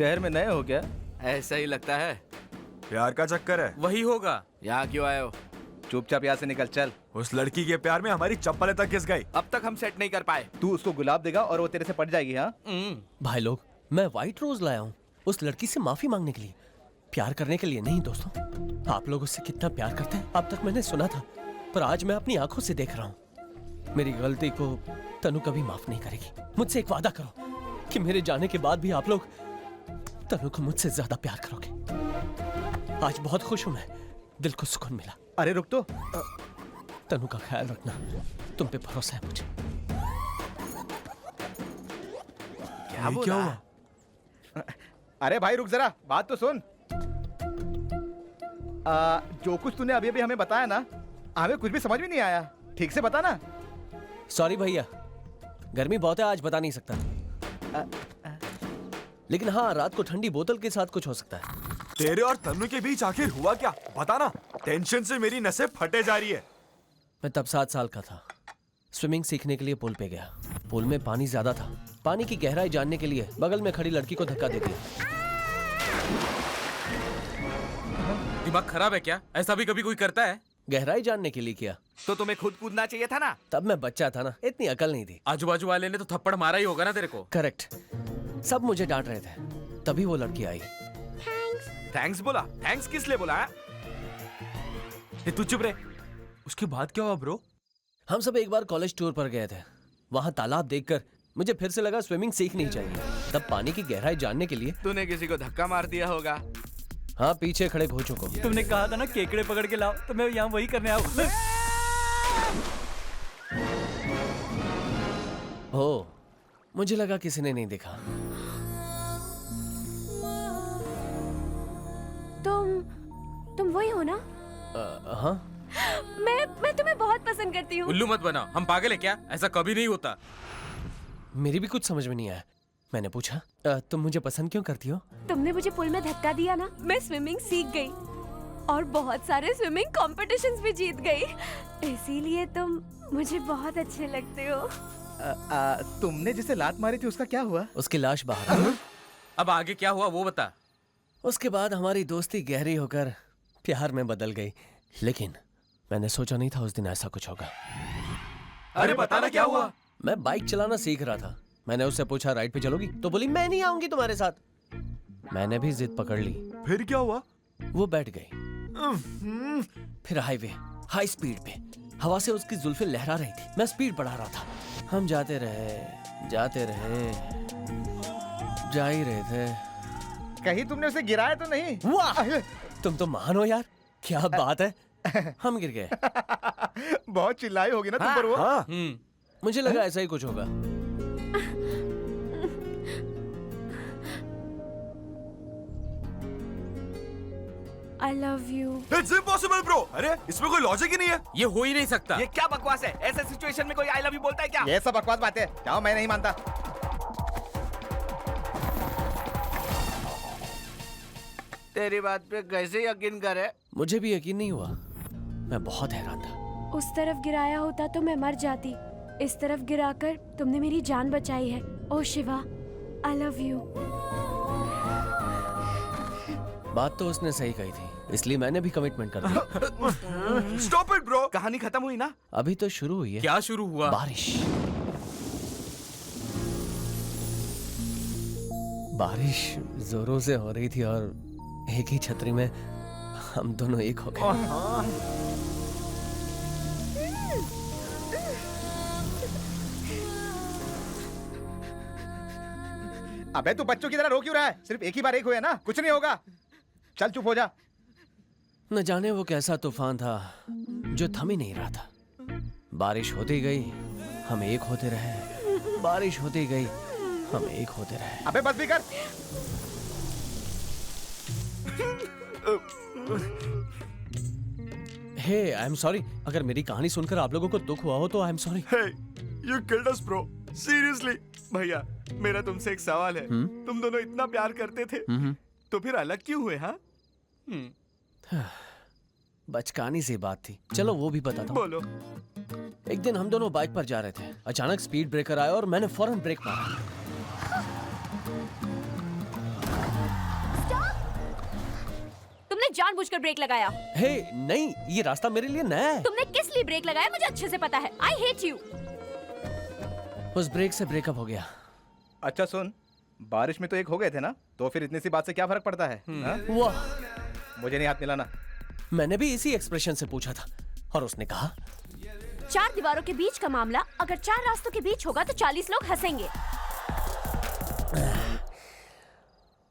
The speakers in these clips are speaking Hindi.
शहर में नए हो क्या? ऐसा ही लगता है। प्यार का चक्कर है। वही होगा। यहाँ क्यों आए हो? चुपचाप यहाँ से निकल चल। उस लड़की के प्यार में हमारी चप्पलें तक घिस गई। अब तक हम सेट नहीं कर पाए। तू उसको गुलाब देगा और वो तेरे से पट जाएगी। हाँ भाई लोग, मैं व्हाइट रोज लाया हूँ उस लड़की से माफी मांगने के लिए, प्यार करने के लिए नहीं। दोस्तों, आप लोग उससे कितना प्यार करते हैं अब तक मैंने सुना था, पर आज मैं अपनी आंखों से देख रहा हूँ। मेरी गलती को तनु कभी माफ नहीं करेगी। मुझसे एक वादा करो कि मेरे जाने के बाद भी आप लोग तनु को मुझसे ज्यादा प्यार करोगे। आज बहुत खुश हूं मैं, दिल को सुकून मिला। अरे रुक तो। तनु का ख्याल रखना, तुम पे भरोसा है मुझे। क्या हुआ? अरे भाई रुक जरा, बात तो सुन। जो कुछ तूने अभी अभी हमें बताया ना, हमें कुछ भी समझ में नहीं आया। ठीक से बता ना। सॉरी भैया, गर्मी बहुत है, आज बता नहीं सकता। लेकिन हाँ, रात को ठंडी बोतल के साथ कुछ हो सकता है। तेरे और तन्नू के बीच आखिर हुआ क्या, बताना। टेंशन से मेरी नसें फटे जा रही है। मैं तब 7 साल का था। स्विमिंग सीखने के लिए पुल पे गया। पुल में पानी ज्यादा था। पानी की गहराई जानने के लिए बगल में खड़ी लड़की को धक्का दे दिया। दिमाग खराब है क्या? ऐसा भी कभी कोई करता है? गहराई जानने के लिए किया। तो तुम्हें खुद कूदना चाहिए था ना। तब मैं बच्चा था ना, इतनी अकल नहीं थी। आजू बाजू वाले ने तो थप्पड़ मारा ही होगा ना तेरे को। करेक्ट, सब मुझे डांट रहे थे। तभी वो लड़की आई। थैंक्स बोला? थैंक्स किस लिए बोला? तू चुप रहे। उसके बाद क्या हुआ ब्रो? हम सब एक बार कॉलेज टूर पर गए थे। वहाँ तालाब देखकर मुझे फिर से लगा स्विमिंग सीखनी चाहिए। तब पानी की गहराई जानने के लिए तूने किसी को धक्का मार दिया होगा। हाँ, पीछे खड़े घोचों को। तुमने कहा था ना केकड़े पकड़ के लाओ, तो मैं यहाँ वही करने आऊँ। हो, मुझे लगा किसी ने नहीं देखा। तुम वही हो ना? हाँ, मैं तुम्हें बहुत पसंद करती हूँ। उल्लू मत बना, हम पागल है क्या? ऐसा कभी नहीं होता। मेरी भी कुछ समझ में नहीं आया। मैंने पूछा, तुम मुझे पसंद क्यों करती हो? तुमने मुझे पुल में धक्का दिया ना, मैं स्विमिंग सीख गई और बहुत सारे स्विमिंग कॉम्पिटिशन्स भी जीत गई। इसीलिए तुम मुझे बहुत अच्छे लगते हो। तुमने जिसे लात मारी थी उसका क्या हुआ? उसकी लाश बाहर। अब आगे क्या हुआ वो बता। उसके बाद हमारी दोस्ती गहरी होकर प्यार में बदल गई। लेकिन मैंने सोचा नहीं था उस दिन ऐसा कुछ होगा। अरे बताना क्या हुआ? मैं बाइक चलाना सीख रहा था। मैंने उससे पूछा, राइड पे चलोगी? तो बोली, मैं नहीं आऊंगी तुम्हारे साथ। मैंने भी जिद पकड़ ली। फिर क्या हुआ? वो बैठ गई। फिर हाईवे, हाई स्पीड पे हवा से उसकी जुल्फें लहरा रही थी। मैं स्पीड बढ़ा रहा था। हम जाते रहे, जा ही रहे थे। कहीं तुमने उसे गिराया तो नहीं? वाह, तुम तो महान हो यार, क्या बात है। हम गिर गए। बहुत चिल्लाई होगी ना तुम पर वो। हाँ। मुझे लगा ऐसा ही कुछ होगा। I love you. It's impossible bro। अरे इसमें कोई लॉजिक ही नहीं है। ये हो ही नहीं सकता। ये क्या बकवास है? ऐसे सिचुएशन में कोई आई लव यू बोलता है क्या? ये सब बकवास बातें। जाओ, मैं नहीं मानता। तेरी बात पे कैसे यकीन करे? मुझे भी यकीन नहीं हुआ। मैं बहुत हैरान था। उस तरफ गिराया होता तो मैं मर जाती। इस तरफ गिराकर तुमने मेरी जान बचाई है। ओ शिवा, I love you. बात तो उसने सही कही थी, इसलिए मैंने भी कमिटमेंट कर दी। Stop it bro। कहानी खत्म हुई ना? अभी तो शुरू हुई है। क्या शुरू हुआ? बारिश जोरों से हो रही थी और एक ही छतरी में हम दोनों एक हो गए। अबे तू बच्चों की तरह रो क्यों रहा है? सिर्फ एक ही बार एक हुआ है ना, कुछ नहीं होगा। चल चुप हो जा। न जाने वो कैसा तूफान था जो थम ही नहीं रहा था। बारिश होती गई, हम एक होते रहे। बारिश होती गई, हम एक होते रहे। अबे बस भी कर। हे, आई एम सॉरी। अगर मेरी कहानी सुनकर आप लोगों को दुख हुआ हो तो I am sorry. Hey, you killed us bro। Seriously। भैया, मेरा तुमसे एक सवाल है। तुम दोनों इतना प्यार करते थे, तो फिर अलग क्यों हुए? हाँ, बचकानी सी बात थी। चलो वो भी बताता हूँ। बोलो। एक दिन हम दोनों बाइक पर जा रहे थे। अचानक स्पीड ब्रेकर आया और मैंने फौरन ब्रेक मारा। जानबूझकर ब्रेक लगाया। हे नहीं, ये रास्ता मेरे लिए नया है। तुमने किस लिए ब्रेक लगाया मुझे अच्छे से पता है। I hate you. उस ब्रेक से ब्रेकअप हो गया। अच्छा सुन, बारिश में तो एक हो गए थे ना, तो फिर इतनी सी बात से क्या फर्क पड़ता है? हाँ? वाह, मुझे नहीं हाथ मिलाना। मैंने भी इसी एक्सप्रेशन से पूछा था और उसने कहा 4 दीवारों के बीच का मामला अगर 4 रास्तों के बीच होगा तो 40 लोग हंसेंगे।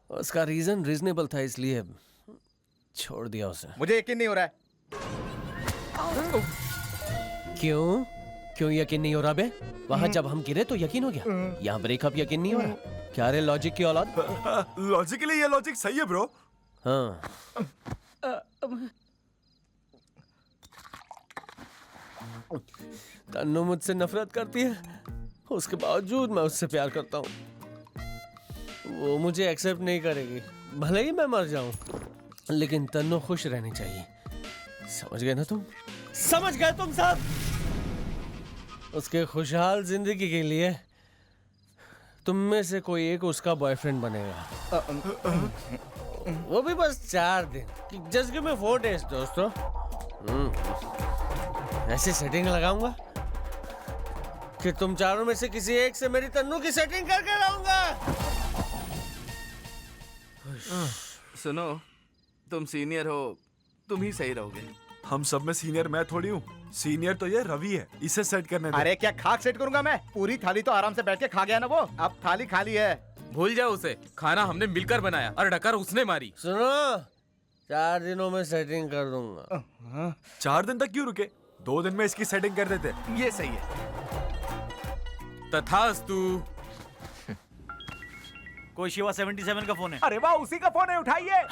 उसका रीजन रीजनेबल था, इसलिए छोड़ दिया उसे। मुझे यकीन नहीं हो रहा है। क्यों क्यों यकीन नहीं हो रहा बे? वहाँ जब हम गिरे तो यकीन हो गया, यहाँ ब्रेकअप यकीन नहीं हो रहा। क्या रे लॉजिक की औलाद? लॉजिकली ये लॉजिक सही है ब्रो। हाँ। तन्नू मुझसे नफरत करती है, उसके बावजूद मैं उससे प्यार करता हूँ। वो मुझे एक्सेप्ट नहीं करेगी, भले ही मैं मर जाऊं, लेकिन तन्नू खुश रहनी चाहिए। समझ गए ना तुम? समझ गए तुम सब? उसके खुशहाल जिंदगी के लिए तुम में से कोई एक उसका बॉयफ्रेंड बनेगा। वो भी बस 4 दिन। जस्ट गिव मी 4 days दोस्तों। ऐसी सेटिंग लगाऊंगा कि तुम चारों में से किसी एक से मेरी तन्नू की सेटिंग करके रहूंगा। सुनो, तुम सीनियर हो, तुम ही सही रहोगे। हम सब में सीनियर मैं थोड़ी हूँ, सीनियर तो ये रवि है, इसे सेट करने दे। अरे क्या खाक सेट करूंगा मैं? पूरी थाली तो आराम से बैठ के खा गया ना वो, अब थाली खाली है। भूल जाओ उसे, खाना हमने मिलकर बनाया और डकर उसने मारी। सुनो, 4 दिनों में सेटिंग कर दूंगा। 4 दिन तक क्यों रुके? 2 दिन में इसकी सेटिंग कर देते। ये सही है। तथास्तु। कोई शिवा 77 का फोन है। अरे वाह, उसी का फोन है, उठाइए।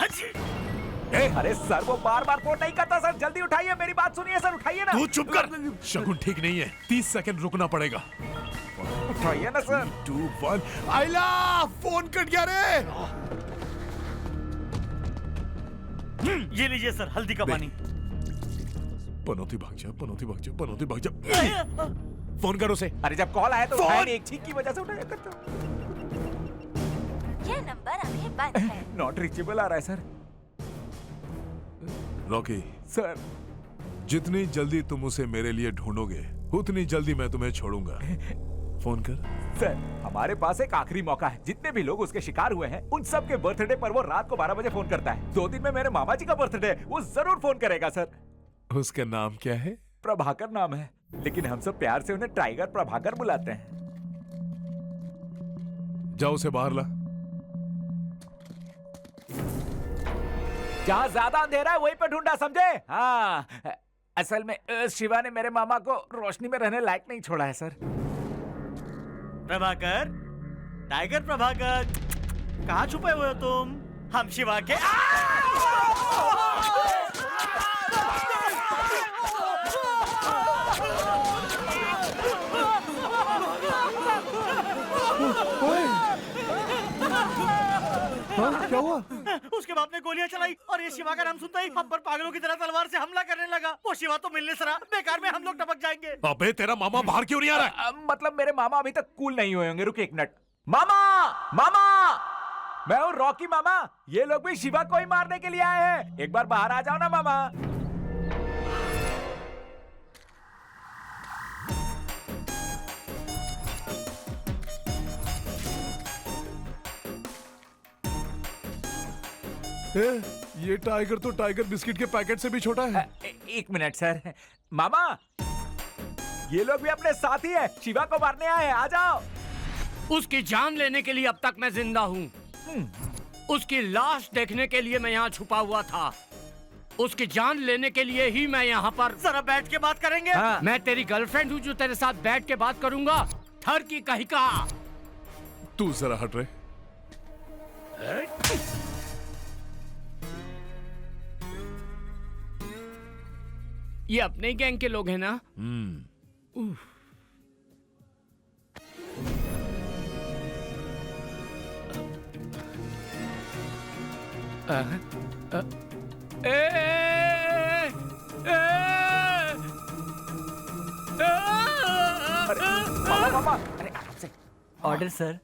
अरे सर वो बार बार फोन नहीं करता सर, जल्दी उठाइए, मेरी बात सुनिए सर, उठाइए ना। तू चुप कर, शगुन ठीक नहीं है, 30 सेकंड रुकना पड़ेगा। उठाइए ना सर। 2 1 आइला, फोन कट गया रे। ये लीजिए सर, हल्दी का पानी। पनौती भाग जा, पनौती भाग जा, पनौती भाग जा। फोन करो उसे। अरे जब कॉल आया तो उठाया नहीं, एक छींक की वजह से उठाया करता। ये नंबर अभी बंद है। नॉट रीचेबल आ रहा है सर। रॉकी, सर जितनी जल्दी तुम उसे मेरे लिए ढूंढोगे, उतनी जल्दी मैं तुम्हें छोड़ूंगा। फोन कर। सर, हमारे पास एक आखिरी मौका है। जितने भी लोग उसके शिकार हुए हैं, उन सब के बर्थडे पर वो रात को 12 बजे फोन करता है। 2 दिन में मेरे मामा जी का बर्थडे है, वो जरूर फोन करेगा सर। उसका नाम क्या है? प्रभाकर नाम है, लेकिन हम सब प्यार से उन्हें टाइगर प्रभाकर बुलाते हैं। जाओ उसे बाहर ला। जहाँ ज्यादा अंधेरा है वहीं पे ढूंढा, समझे? हाँ, असल में शिवा ने मेरे मामा को रोशनी में रहने लायक नहीं छोड़ा है सर। प्रभाकर, टाइगर प्रभाकर, कहाँ छुपे हुए हो तुम? हम शिवा के क्या हुआ? उसके बाप ने गोलियां चलाई और ये शिवा का नाम सुनता ही हम पर पागलों की तरह तलवार से हमला करने लगा। वो शिवा तो मिलने से रहा, बेकार में हम लोग टपक जाएंगे। अबे तेरा मामा बाहर क्यों नहीं आ रहा है? मतलब मेरे मामा अभी तक कूल नहीं हुए होंगे। रुक एक मिनट। मामा, मामा, मैं हूँ रॉकी मामा। ये लोग भी शिवा को ही मारने के लिए आए हैं। एक बार बाहर आ जाओ ना मामा। ये टाइगर तो टाइगर बिस्किट के पैकेट से भी छोटा है। एक मिनट सर। मामा, ये लोग भी अपने साथी हैं, शिवा को मारने आए हैं, आ जाओ। उसकी जान लेने के लिए अब तक मैं जिंदा हूँ। उसकी लाश देखने के लिए मैं यहाँ छुपा हुआ था। उसकी जान लेने के लिए ही मैं यहाँ पर। जरा बैठ के बात करेंगे। हाँ। मैं तेरी गर्लफ्रेंड हूँ जो तेरे साथ बैठ के बात करूंगा। थर की कही का। तू जरा हट रहे। ये अपने गैंग के लोग हैं ना? मामा, मामा, अरे आराम से। Order sir.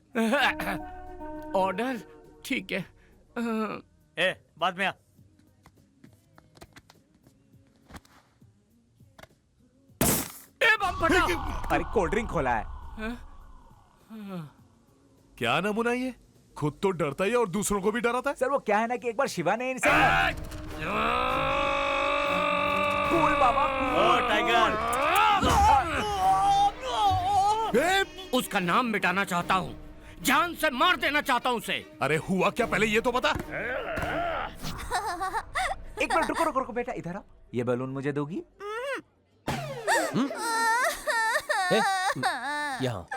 ऑर्डर? ठीक है। ए, बाद में आ। बम फटा। अरे कोल्ड ड्रिंक खोला है। क्या नमूना ये, खुद तो डरता ही है और दूसरों को भी डराता है। सर वो क्या है ना कि एक बार शिवा ने इनसे कूल बाबा कूल। टाइगर, उसका नाम मिटाना चाहता हूँ, जान से मार देना चाहता हूँ उसे। अरे हुआ क्या पहले ये तो बता। एक मिनट रुको रुको रुको बेटा, इधर आओ। ये बैलून मुझे दोगी? यहाँ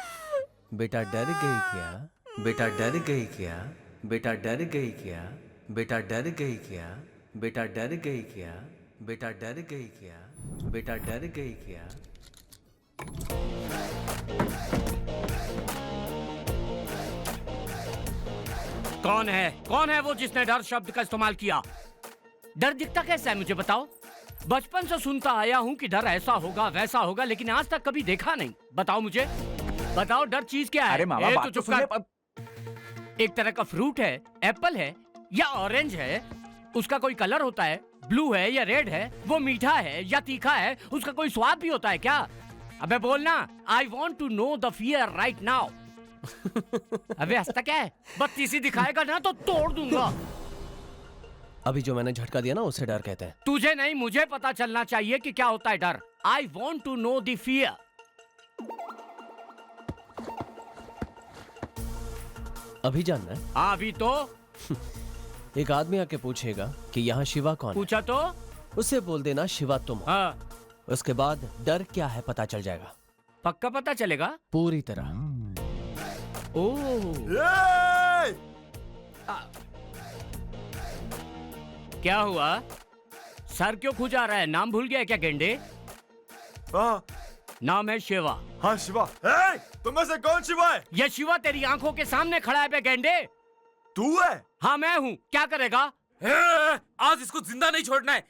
बेटा डर गई क्या, बेटा डर गई क्या, बेटा डर गई क्या, बेटा डर गई क्या, बेटा डर गई क्या, बेटा डर गई क्या, बेटा डर गई क्या। कौन है वो जिसने डर शब्द का इस्तेमाल किया? डर दिखता कैसा है मुझे बताओ। बचपन से सुनता आया हूँ कि डर ऐसा होगा वैसा होगा, लेकिन आज तक कभी देखा नहीं। बताओ मुझे, बताओ डर चीज क्या है? अरे मामा बात तो चुप सुनिए। कर। एक तरह का फ्रूट है, एप्पल है या ऑरेंज है, उसका कोई कलर होता है, ब्लू है या रेड है, वो मीठा है या तीखा है, उसका कोई स्वाद भी होता है क्या? अबे बोलना, I want to know the fear right now. अबे हंसता क्या है? बत्तीसी दिखाएगा ना तो तोड़ दूंगा। अभी जो मैंने झटका दिया ना उसे डर कहते हैं। तुझे नहीं, मुझे पता चलना चाहिए कि क्या होता है डर। I want to know the fear. अभी जानना है? हाँ अभी तो। एक आदमी आके पूछेगा कि यहाँ शिवा कौन है। पूछा तो उसे बोल देना शिवा तुम हो। हाँ, उसके बाद डर क्या है पता चल जाएगा। पक्का पता चलेगा? पूरी तरह। ओह, क्या हुआ? सर क्यों खुजा रहा है? नाम भूल गया क्या गेंडे? हाँ नाम है शिवा। हाँ शिवा। तुम में से कौन शिवा है? ये शिवा तेरी आंखों के सामने खड़ा है बे गेंडे। तू है? हाँ मैं हूँ, क्या करेगा? आज इसको जिंदा नहीं छोड़ना है।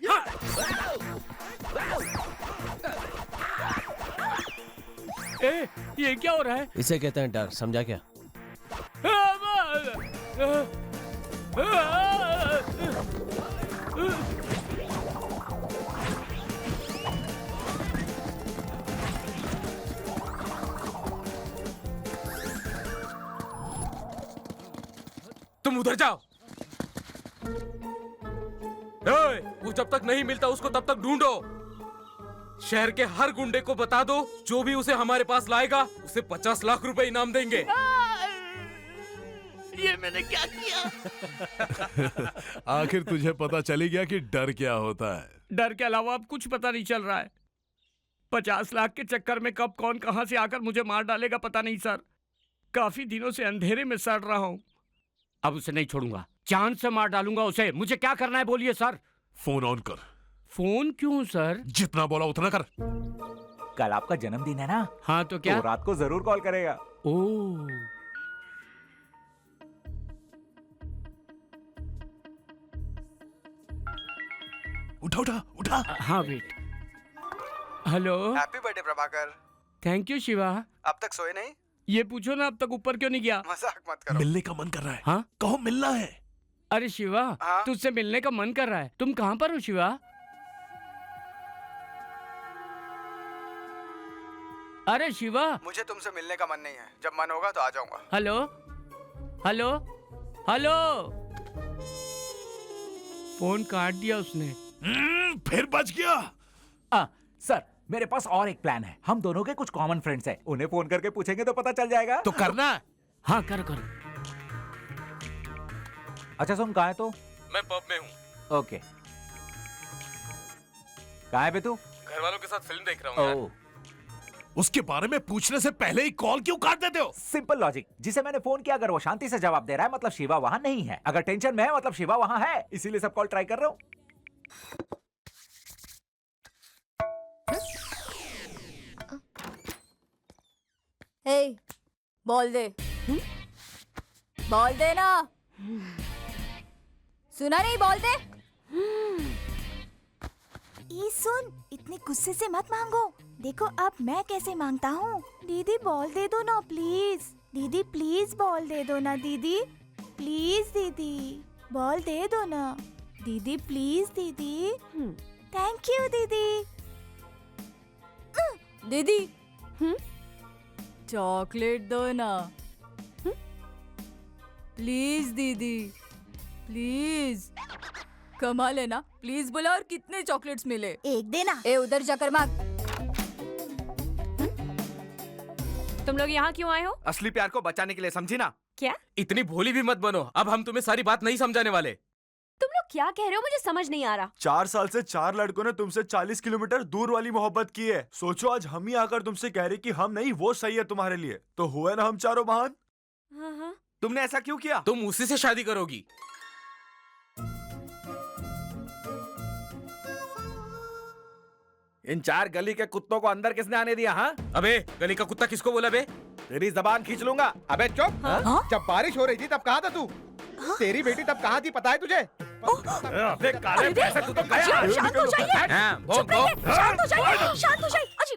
ये क्या हो रहा है? इसे कहते हैं डर, समझा क्या? तुम उधर जाओ। वो जब तक नहीं मिलता उसको तब तक ढूंढो। शहर के हर गुंडे को बता दो, जो भी उसे हमारे पास लाएगा उसे 50 लाख रुपए इनाम देंगे। ये मैंने क्या किया? आखिर तुझे पता चली गया कि डर क्या होता है। डर के अलावा अब कुछ पता नहीं चल रहा है। 50 लाख के चक्कर में कब कौन कहां से आकर मुझे मार डालेगा पता नहीं सर। काफी दिनों से अंधेरे में सड़ रहा हूं। अब उसे नहीं छोड़ूंगा, जान से मार डालूंगा उसे। मुझे क्या करना है बोलिए सर। फोन ऑन कर। फोन क्यों सर? जितना बोला उतना कर। कल आपका जन्मदिन है ना? हाँ तो क्या? तो रात को जरूर कॉल करेगा। ओह, उठा उठा उठा। हाँ wait. Hello, happy birthday Prabhakar. Thank you Shiva. अब तक सोए नहीं? ये पूछो ना अब तक ऊपर क्यों नहीं गया? मजाक मत करो। मिलने का मन कर रहा है। हाँ? कहो मिलना है। अरे शिवा, हाँ? तुझसे मिलने का मन कर रहा है। तुम कहाँ पर हो शिवा? अरे शिवा। मुझे तुमसे मिलने का मन नहीं है, जब मन होगा तो आ जाऊंगा। Hello hello hello. फोन काट दिया उसने। फिर बच गया। सर मेरे पास और एक प्लान है। हम दोनों के कुछ कॉमन फ्रेंड्स हैं, उन्हें फोन करके पूछेंगे तो पता चल जाएगा। तो करना। हाँ कर कर। अच्छा सुन, कहाँ है तो? मैं पब में हूँ। ओके। कहाँ है बे तू? घर वालों के साथ फिल्म देख रहा हूँ। उसके बारे में पूछने से पहले ही कॉल क्यों काट देते हो? Simple logic. जिसे मैंने फोन किया अगर वो शांति से जवाब दे रहा है मतलब शिवा वहां नहीं है। अगर टेंशन में है मतलब शिवा वहां है। इसीलिए सब कॉल ट्राई कर रहा हूँ। हे, बोल दे। बोल दे ना। सुना नहीं? बोल दे। ये सुन, इतने गुस्से से मत मांगो। देखो अब मैं कैसे मांगता हूँ। दीदी बोल दे दो ना प्लीज। दीदी प्लीज बोल दे दो ना दीदी। प्लीज दीदी बोल दे दो ना। दीदी प्लीज दीदी। थैंक यू दीदी। दीदी चॉकलेट दो ना प्लीज दीदी, प्लीज। कमा लेना प्लीज बोला। और कितने चॉकलेट्स मिले? एक देना। ए उधर जाकर मांग। तुम लोग यहाँ क्यों आए हो? असली प्यार को बचाने के लिए, समझी ना? क्या? इतनी भोली भी मत बनो, अब हम तुम्हें सारी बात नहीं समझाने वाले। तुम लोग क्या कह रहे हो? मुझे समझ नहीं आ रहा। 4 साल से 4 लड़कों ने तुमसे 40 किलोमीटर दूर वाली मोहब्बत की है। सोचो आज हम ही आकर तुमसे कह रहे कि हम नहीं, वो सही है तुम्हारे लिए। तो हुए ना हम चारों महान। हाँ। तुमने ऐसा क्यों किया? तुम उसी से शादी करोगी। इन 4 गली के कुत्तों को अंदर किसने आने दिया? हाँ, अबे गली का कुत्ता किसको बोला बे? तेरी जबान खींच लूंगा। अबे चुप। जब बारिश हो रही थी तब कहाँ था तू? तेरी बेटी तब कहाँ थी पता है तुझे? अबे काले पैसे तू तो गया। शांत हो जाइए। हाँ, चुप रहिए, शांत हो जाइए, शांत हो जाइए। अजी,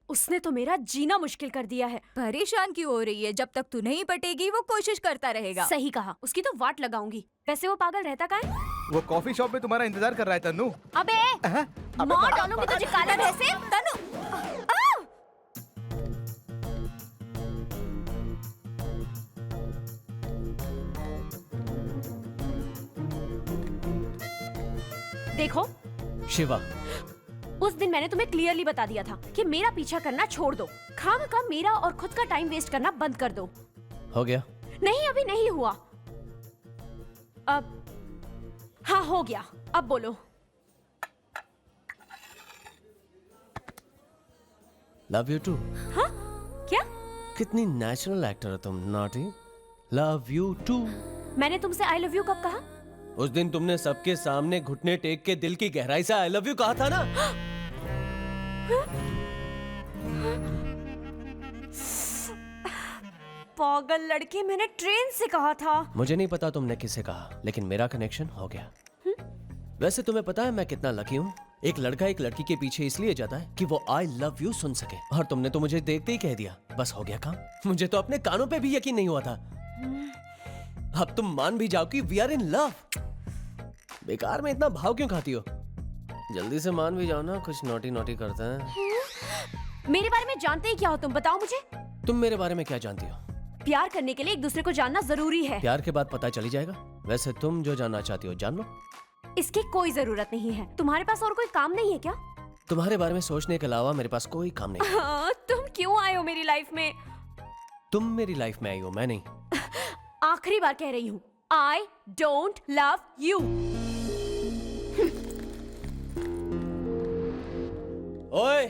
उसने तो मेरा जीना मुश्किल कर दिया है। परेशान क्यों हो रही है? जब तक तू नहीं पटेगी वो कोशिश करता रहेगा। सही कहा, उसकी तो वाट लगाऊंगी। वैसे वो पागल रहता कहाँ है? वो कॉफी शॉप में तुम्हारा इंतजार कर रहा है तन्नू। अबे मार डालूंगी तुझे काला भैंसे। तनु देखो शिवा, उस दिन मैंने तुम्हें क्लियरली बता दिया था कि मेरा पीछा करना छोड़ दो। खामखा मेरा और खुद का टाइम वेस्ट करना बंद कर दो। हो गया? नहीं, अभी नहीं हुआ। अब हाँ हो गया। अब बोलो। Love you too. हाँ? क्या? कितनी नेचुरल एक्टर हो तुम। नॉटी। Love you too. मैंने तुमसे आई लव यू कब कहा? उस दिन तुमने सबके सामने घुटने टेक के दिल की गहराई से आई लव यू कहा था ना। पागल लड़के, मैंने ट्रेन से कहा था। मुझे नहीं पता तुमने किसे कहा, लेकिन मेरा कनेक्शन हो गया। वैसे तुम्हें पता है मैं कितना लकी हूँ? एक लड़का एक लड़की के पीछे इसलिए जाता है कि वो आई लव यू सुन सके, और तुमने तो मुझे देखते ही कह दिया। बस हो गया काम। मुझे तो अपने कानों पे भी यकीन नहीं हुआ था। अब तुम मान भी जाओ कि वी आर इन लव। बेकार में इतना भाव क्यों खाती हो? जल्दी से मान भी जाओ ना, कुछ नोटी नोटी करते हैं। मेरे बारे में जानते ही क्या हो तुम? बताओ मुझे। तुम मेरे बारे में क्या जानती हो? प्यार करने के लिए एक दूसरे को जानना जरूरी है। प्यार के बाद पता चली जाएगा। वैसे तुम जो जानना चाहती हो जान लो। इसकी कोई जरूरत नहीं है। तुम्हारे पास और कोई काम नहीं है क्या? तुम्हारे बारे में सोचने के अलावा मेरे पास कोई काम नहीं। तुम क्यों आए हो मेरी लाइफ में? तुम मेरी लाइफ में आई हो, मैं नहीं। आखिरी बार कह रही हूँ, I don't love you. ओए,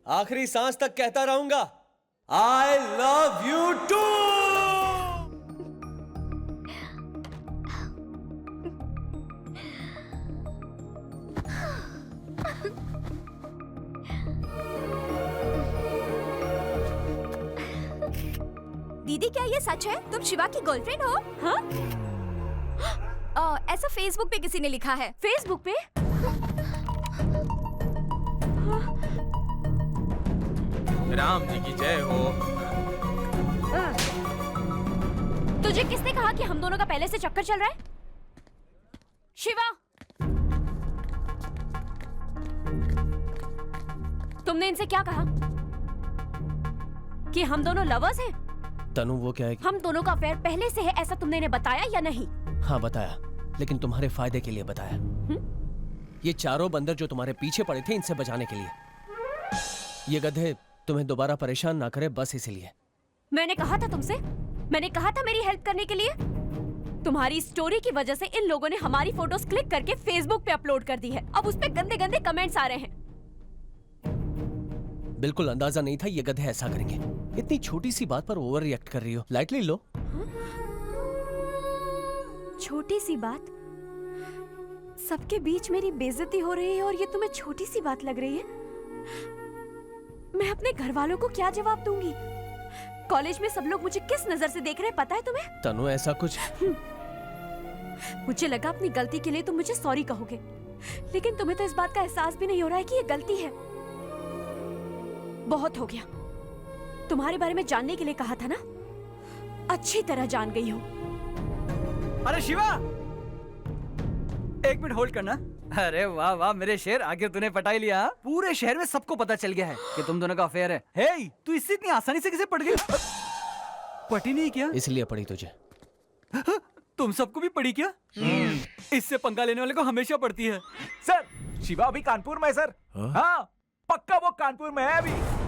आखिरी सांस तक कहता रहूंगा, I love you too. दीदी क्या ये सच है? तुम शिवा की गर्लफ्रेंड हो? हाँ? ऐसा फेसबुक पे किसी ने लिखा है। फेसबुक पे? राम जी की जय हो। तुझे किसने कहा कि हम दोनों का पहले से चक्कर चल रहा है? शिवा, तुमने इनसे क्या कहा? कि हम दोनों लवर्स हैं? तनु वो क्या है कि... हम दोनों का अफेयर पहले से है, ऐसा तुमने इन्हें बताया या नहीं? हाँ बताया, लेकिन तुम्हारे फायदे के लिए बताया। ये चारों बंदर जो तुम्हारे पीछे पड़े थे, इनसे बचाने के लिए। ये गधे तुम्हें दोबारा परेशान ना करे, बस इसलिए। मैंने कहा था तुमसे, मैंने कहा था मेरी हेल्प करने के लिए। तुम्हारी स्टोरी की वजह से इन लोगों ने हमारी फोटोज क्लिक करके फेसबुक पे अपलोड कर दी है। अब उस पे गंदे गंदे कमेंट्स आ रहे हैं। बिल्कुल अंदाजा नहीं था ये गधे ऐसा करेंगे। इतनी छोटी सी बात पर ओवर रिएक्ट कर रही हो, लाइटली लो। छोटी सी बात? सबके बीच मेरी बेइज्जती हो रही है और ये तुम्हें छोटी सी बात लग रही है? मैं अपने घर वालों को क्या जवाब दूंगी? कॉलेज में सब लोग मुझे किस नजर से देख रहे हैं पता है तुम्हें? तनु ऐसा कुछ... मुझे लगा अपनी गलती के लिए तुम मुझे सॉरी कहोगे, लेकिन तुम्हें तो इस बात का एहसास भी नहीं हो रहा है कि ये गलती है। बहुत हो गया। तुम्हारे बारे में जानने के लिए कहा था ना, अच्छी तरह जान गई हूँ। अरे शिवा, 1 मिनट होल्ड करना। अरे वाह वाह मेरे शेर, आखिर तूने पटा ही लिया। हाँ? पूरे शहर में सबको पता चल गया है कि तुम दोनों का अफेयर है। हे, तू इससे इतनी आसानी से कैसे पड़ गई? पटी नहीं क्या? इसलिए पड़ी तुझे। तुम सबको भी पड़ी क्या? इससे पंगा लेने वाले को हमेशा पड़ती है। सर शिवा अभी कानपुर में है सर। हाँ पक्का वो कानपुर में है अभी।